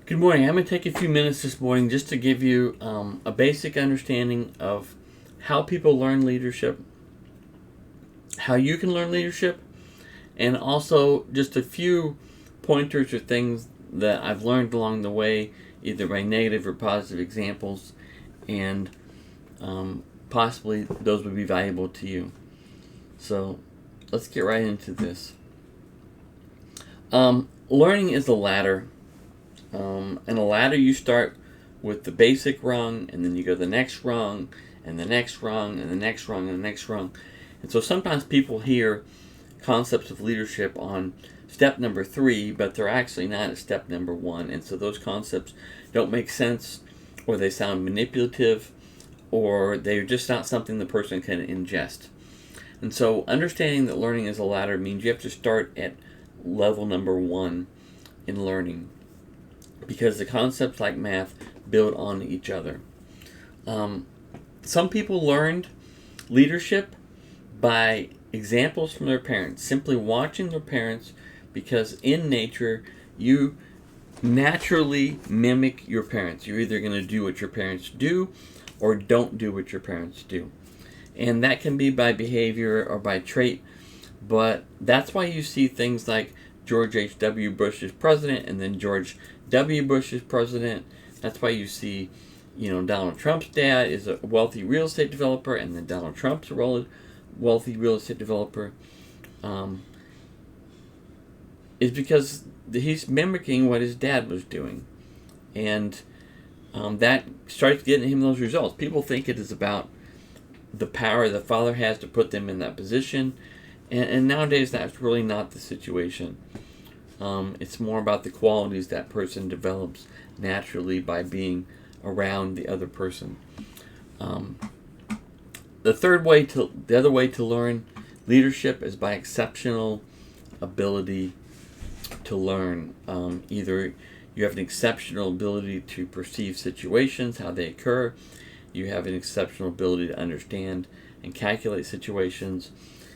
Good morning. I'm going to take a few minutes this morning just to give you a basic understanding of how people learn leadership, how you can learn leadership, and also just a few pointers or things that I've learned along the way, either by negative or positive examples, and possibly those would be valuable to you. So let's get right into this. Learning is a ladder. And a ladder, you start with the basic rung, and then you go to the next rung, and the next rung, and the next rung, and the next rung. And so sometimes people hear concepts of leadership on step number 3, but they're actually not at step number 1. And so those concepts don't make sense, or they sound manipulative, or they're just not something the person can ingest. And so understanding that learning is a ladder means you have to start at level number 1 in learning, because the concepts like math build on each other. Some people learned leadership by examples from their parents, simply watching their parents, because in nature you naturally mimic your parents. You're either going to do what your parents do or don't do what your parents do. And that can be by behavior or by trait, but that's why you see things like George H.W. Bush is president, and then George W. Bush is president. That's why you see, Donald Trump's dad is a wealthy real estate developer, and then Donald Trump's a wealthy real estate developer. Is because he's mimicking what his dad was doing. And that starts getting him those results. People think it is about the power the father has to put them in that position. And nowadays, that's really not the situation. It's more about the qualities that person develops naturally by being around the other person. The other way to learn leadership is by exceptional ability to learn. Either you have an exceptional ability to perceive situations, how they occur. You have an exceptional ability to understand and calculate situations.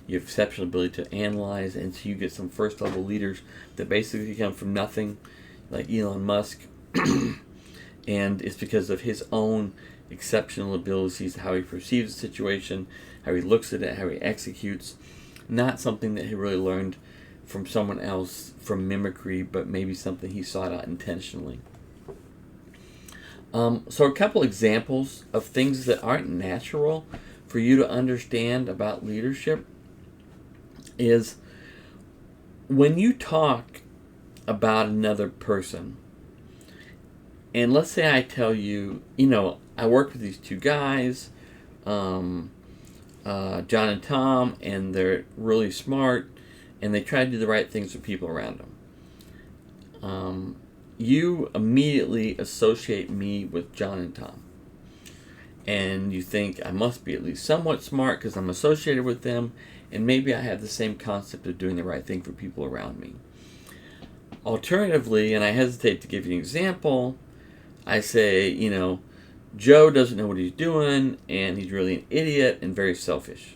You have exceptional ability to analyze, and so you get some first level leaders that basically come from nothing, like Elon Musk. And it's because of his own exceptional abilities, how he perceives the situation, how he looks at it, how he executes. Not something that he really learned from someone else, from mimicry, but maybe something he sought out intentionally. So a couple examples of things that aren't natural for you to understand about leadership is when you talk about another person, and let's say I tell you, I work with these two guys, John and Tom, and they're really smart, and they try to do the right things for people around them. You immediately associate me with John and Tom. And you think I must be at least somewhat smart because I'm associated with them, and maybe I have the same concept of doing the right thing for people around me. Alternatively, and I hesitate to give you an example, I say, Joe doesn't know what he's doing, and he's really an idiot and very selfish.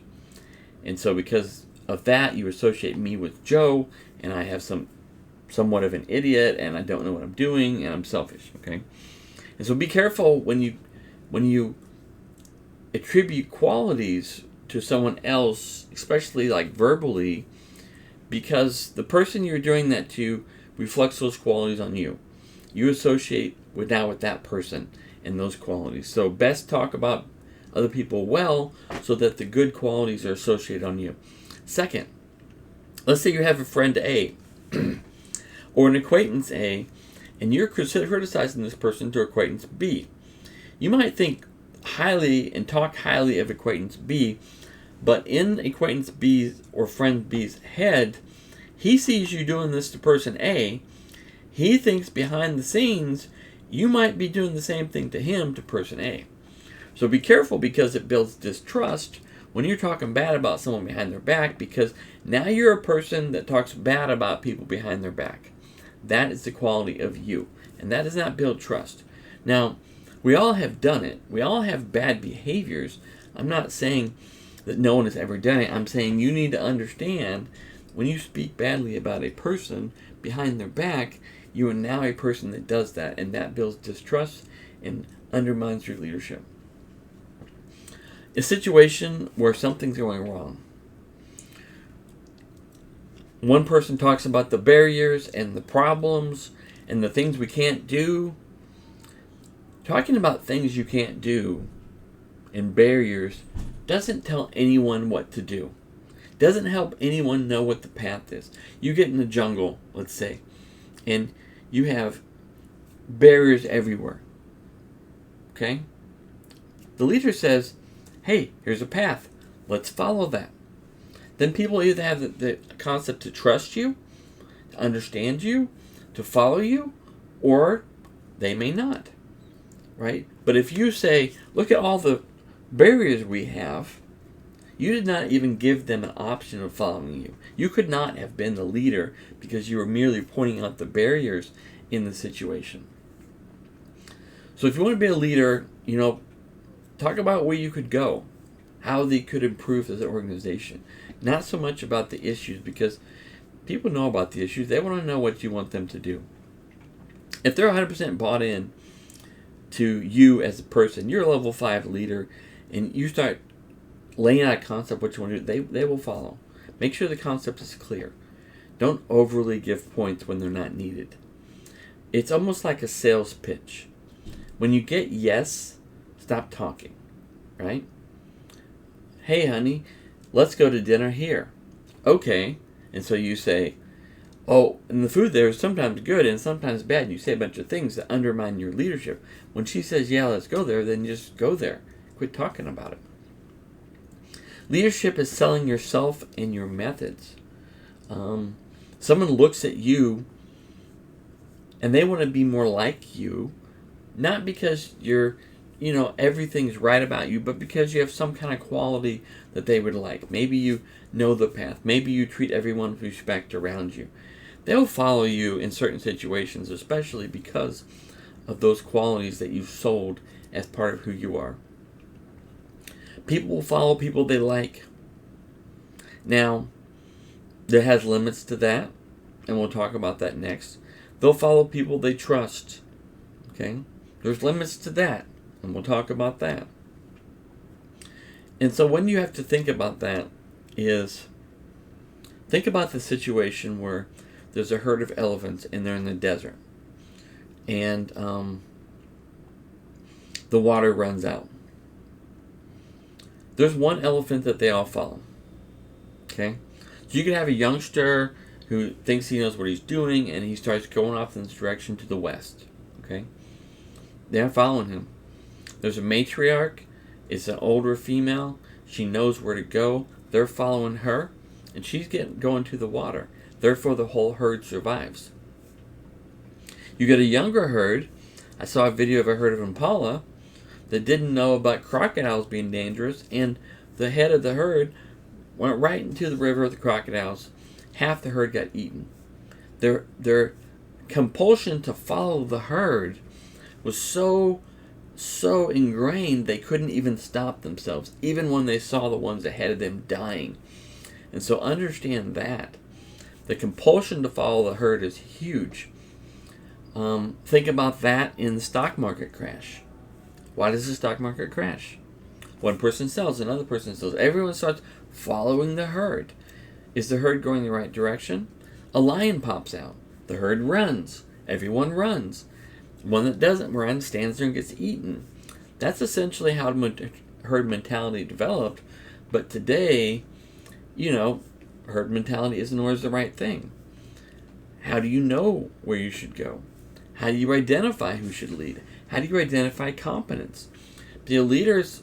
And so because of that, you associate me with Joe, and I have somewhat of an idiot, and I don't know what I'm doing, and I'm selfish, okay? And so be careful when you attribute qualities to someone else, especially like verbally, because the person you're doing that to reflects those qualities on you. You associate with that person and those qualities. So best talk about other people well so that the good qualities are associated on you. Second, let's say you have a friend A or an acquaintance A, and you're criticizing this person to acquaintance B. You might think highly and talk highly of acquaintance B, but in acquaintance B's or friend B's head, he sees you doing this to person A. He thinks behind the scenes you might be doing the same thing to him, to person A. So be careful, because it builds distrust when you're talking bad about someone behind their back, because now you're a person that talks bad about people behind their back. That is the quality of you, and that does not build trust. Now, we all have done it. We all have bad behaviors. I'm not saying that no one has ever done it. I'm saying you need to understand when you speak badly about a person behind their back, you are now a person that does that, and that builds distrust and undermines your leadership. A situation where something's going wrong. One person talks about the barriers and the problems and the things we can't do. Talking about things you can't do and barriers doesn't tell anyone what to do. Doesn't help anyone know what the path is. You get in the jungle, let's say, and you have barriers everywhere. Okay? The leader says, hey, here's a path. Let's follow that. Then people either have the concept to trust you, to understand you, to follow you, or they may not. Right? But if you say, look at all the barriers we have, you did not even give them an option of following you. You could not have been the leader because you were merely pointing out the barriers in the situation. So if you want to be a leader, talk about where you could go, how they could improve as an organization. Not so much about the issues, because people know about the issues. They want to know what you want them to do. If they're 100% bought in to you as a person, you're a level 5 leader, and you start laying out a concept what you want to do, they will follow. Make sure the concept is clear. Don't overly give points when they're not needed. It's almost like a sales pitch. When you get yes, stop talking, right? Hey, honey, let's go to dinner here. Okay. And so you say, oh, and the food there is sometimes good and sometimes bad. You say a bunch of things that undermine your leadership. When she says, yeah, let's go there, then just go there. Quit talking about it. Leadership is selling yourself and your methods. Someone looks at you and they want to be more like you, not because you're, everything's right about you, but because you have some kind of quality that they would like. Maybe you know the path. Maybe you treat everyone with respect around you. They'll follow you in certain situations, especially because of those qualities that you've sold as part of who you are. People will follow people they like. Now, there has limits to that, and we'll talk about that next. They'll follow people they trust. Okay? There's limits to that, and we'll talk about that. And so when you have to think about that is, think about the situation where there's a herd of elephants and they're in the desert. And the water runs out. There's one elephant that they all follow. Okay? So you can have a youngster who thinks he knows what he's doing, and he starts going off in this direction to the west. Okay? They're following him. There's a matriarch. It's an older female. She knows where to go. They're following her, and she's going to the water. Therefore, the whole herd survives. You get a younger herd. I saw a video of a herd of impala that didn't know about crocodiles being dangerous, and the head of the herd went right into the river with the crocodiles. Half the herd got eaten. Their compulsion to follow the herd was so ingrained they couldn't even stop themselves, even when they saw the ones ahead of them dying. And so understand that. The compulsion to follow the herd is huge. Think about that in the stock market crash. Why does the stock market crash? One person sells, another person sells. Everyone starts following the herd. Is the herd going the right direction? A lion pops out. The herd runs. Everyone runs. One that doesn't run stands there and gets eaten. That's essentially how herd mentality developed. But today, herd mentality isn't always the right thing. How do you know where you should go? How do you identify who should lead? How do you identify competence? The leaders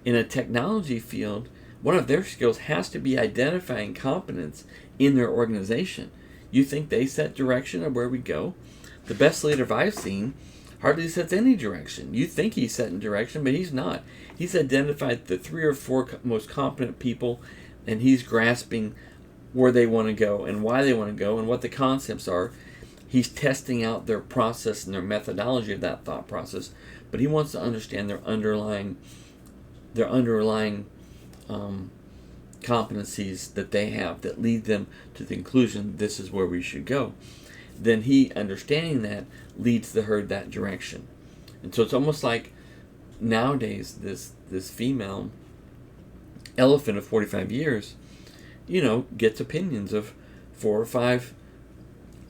in a technology field, one of their skills has to be identifying competence in their organization. You think they set direction of where we go? The best leader I've seen hardly sets any direction. You think he's setting direction, but he's not. He's identified the 3 or 4 most competent people, and he's grasping where they want to go and why they want to go and what the concepts are. He's testing out their process and their methodology of that thought process, but he wants to understand their underlying competencies that they have that lead them to the conclusion this is where we should go. then he, understanding that, leads the herd that direction. And so it's almost like nowadays this female elephant of 45 years, gets opinions of 4 or 5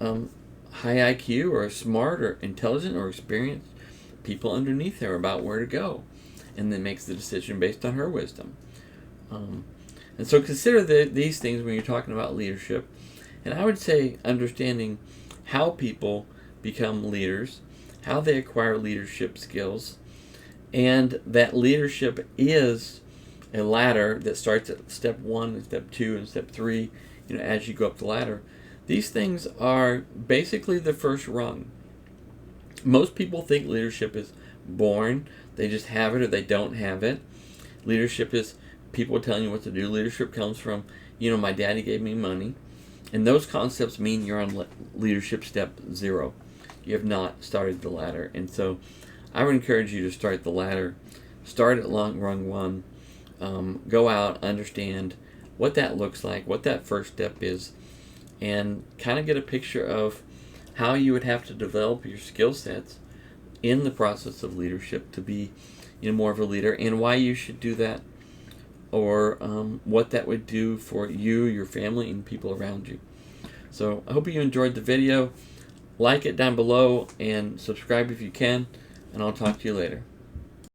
high IQ or smart or intelligent or experienced people underneath her about where to go, and then makes the decision based on her wisdom. And so consider these things when you're talking about leadership. And I would say understanding how people become leaders, how they acquire leadership skills, and that leadership is a ladder that starts at step 1 and step 2 and step 3, as you go up the ladder. These things are basically the first rung. Most people think leadership is born. They just have it or they don't have it. Leadership is people telling you what to do. Leadership comes from, my daddy gave me money. And those concepts mean you're on leadership step 0. You have not started the ladder. And so I would encourage you to start the ladder. Start at rung 1. Go out, understand what that looks like, what that first step is, and kind of get a picture of how you would have to develop your skill sets in the process of leadership to be more of a leader, and why you should do that, or what that would do for you, your family, and people around you. So I hope you enjoyed the video. Like it down below and subscribe if you can, and I'll talk to you later.